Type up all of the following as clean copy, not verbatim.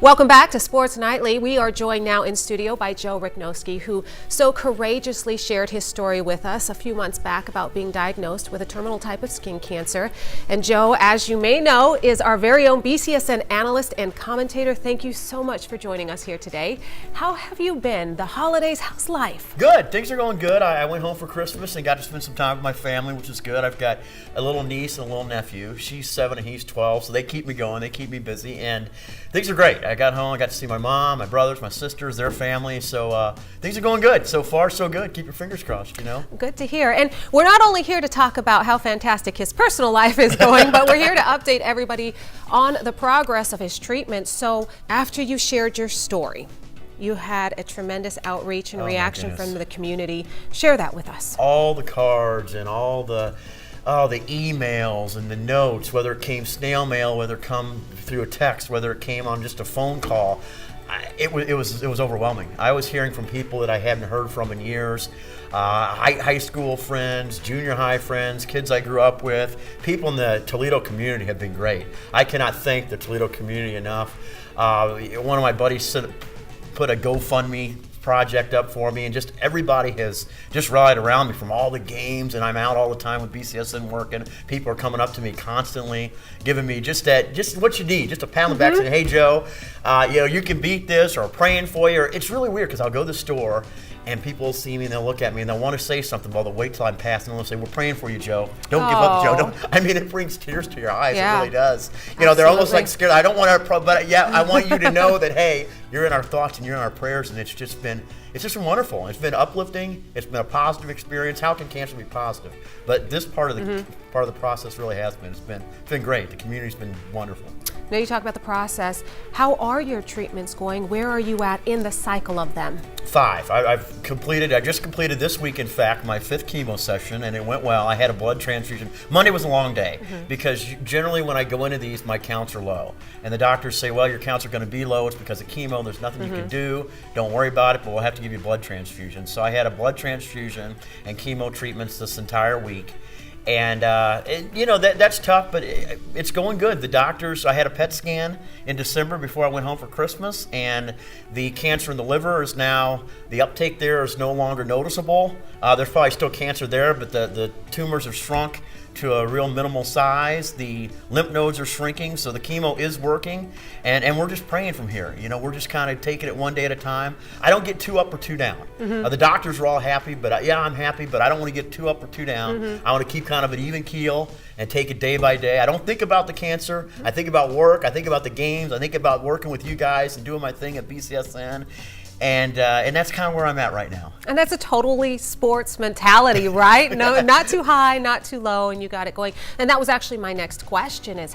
Welcome back to Sports Nightly. We are joined now in studio by Joe Rychnovsky, who so courageously shared his story with us a few months back about being diagnosed with a terminal type of skin cancer. And Joe, as you may know, is our very own BCSN analyst and commentator. Thank you so much for joining us here today. How have you been? The holidays, how's life? Good. Things are going good. I went home for Christmas and got to spend some time with my family, which is good. I've got a little niece and a little nephew. She's 7 and he's 12, so they keep me going. They keep me busy, and things are great. I got home, I got to see my mom, my brothers, my sisters, their family, so things are going good. So far, so good. Keep your fingers crossed, you know? Good to hear. And we're not only here to talk about how fantastic his personal life is going, but we're here to update everybody on the progress of his treatment. So after you shared your story, you had a tremendous outreach and reaction from the community. Share that with us. All the cards and all the emails and the notes, whether it came snail mail, whether it come through a text, whether it came on just a phone call, it was overwhelming. I was hearing from people that I hadn't heard from in years, high school friends, junior high friends, kids I grew up with. People in the Toledo community have been great. I cannot thank the Toledo community enough. One of my buddies put a GoFundMe project up for me, and just everybody has just rallied around me from all the games, and I'm out all the time with BCSN working. People are coming up to me constantly, giving me just what you need, just a pat on the back saying, hey Joe, you can beat this, or praying for you. Or it's really weird because I'll go to the store and people will see me and they'll look at me and they'll want to say something, but they'll wait till I'm past and they'll say, we're praying for you, Joe. Don't give up, Joe. I mean, it brings tears to your eyes. Yeah. It really does. They're almost like scared. I don't want to, but yeah, I want you to know that, hey, you're in our thoughts and you're in our prayers, and it's just been wonderful. It's been uplifting. It's been a positive experience. How can cancer be positive? But this part of the process really has been. It's been great. The community's been wonderful. Now you talk about the process. How are your treatments going? Where are you at in the cycle of them? 5. I just completed this week, in fact, my 5th chemo session, and it went well. I had a blood transfusion. Monday was a long day because generally when I go into these, my counts are low. And the doctors say, well, your counts are going to be low. It's because of chemo. There's nothing you can do. Don't worry about it, but we'll have to give you a blood transfusion. So I had a blood transfusion and chemo treatments this entire week. And that's tough, but it's going good. The doctors, I had a PET scan in December before I went home for Christmas, and the cancer in the liver is now, the uptake there is no longer noticeable. There's probably still cancer there, but the tumors have shrunk to a real minimal size. The lymph nodes are shrinking, so the chemo is working, and we're just praying from here. We're just kind of taking it one day at a time. I don't get too up or too down. The doctors are all happy, but I'm happy, but I don't want to get too up or too down. I want to keep kind of an even keel and take it day by day. I don't think about the cancer. I think about work. I think about the games. I think about working with you guys and doing my thing at BCSN. And that's kind of where I'm at right now. And that's a totally sports mentality, right? No, not too high, not too low, and you got it going. And that was actually my next question: is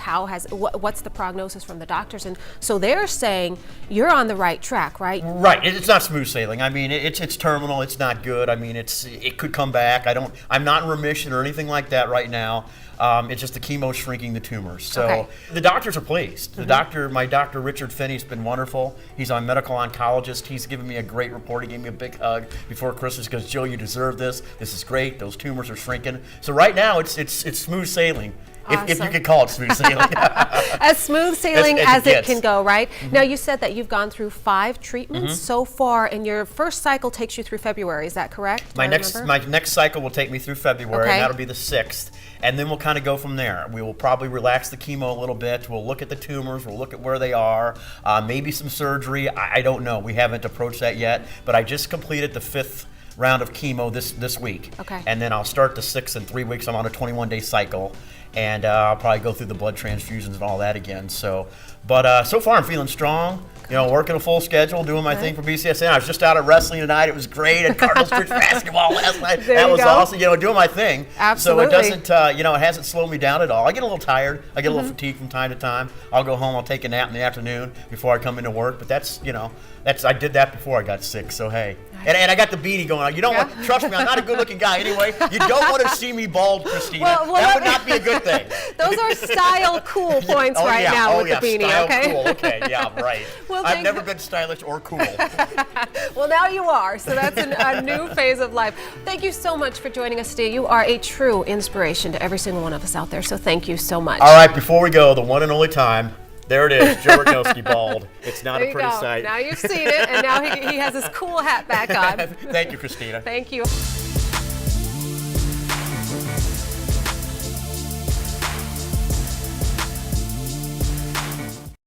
what's the prognosis from the doctors? And so they're saying you're on the right track, right? Right. It's not smooth sailing. I mean, it's terminal. It's not good. I mean, it could come back. I'm not in remission or anything like that right now. It's just the chemo shrinking the tumors. So the doctors are pleased. My doctor, Richard Finney's been wonderful. He's a medical oncologist. He's given me a great report. He gave me a big hug before Christmas because, Joe, you deserve this. This is great. Those tumors are shrinking. So right now it's smooth sailing. Awesome. If you could call it smooth sailing. As smooth sailing as it can go, right? Now, you said that you've gone through 5 treatments so far, and your first cycle takes you through February. Is that correct? My next cycle will take me through February, and that'll be the 6th. And then we'll kind of go from there. We will probably relax the chemo a little bit. We'll look at the tumors. We'll look at where they are. Maybe some surgery. I don't know. We haven't approached that yet. But I just completed the 5th round of chemo this week. And then I'll start the 6th in 3 weeks. I'm on a 21-day cycle. And I'll probably go through the blood transfusions and all that again. So far I'm feeling strong. Working a full schedule, doing my thing for BCSN. I was just out at wrestling tonight. It was great. At Cardinals Church basketball last night. That was awesome. Doing my thing. Absolutely. So it doesn't, it hasn't slowed me down at all. I get a little tired. I get a little fatigued from time to time. I'll go home. I'll take a nap in the afternoon before I come into work. But I did that before I got sick. So hey, and I got the beanie going on. You don't want, trust me, I'm not a good-looking guy anyway. You don't want to see me bald, Christina. That would not be a good thing. Those are style cool points now with the beanie. Style okay. Cool. Okay. Yeah. Right. Well, I've never been stylish or cool. Well, now you are. So that's a new phase of life. Thank you so much for joining us today. You are a true inspiration to every single one of us out there. So thank you so much. All right. Before we go, the one and only time There it is, Joe Rychnovsky bald. It's not There a you pretty go. sight. Now you've seen it, and now he has his cool hat back on. Thank you, Christina. Thank you.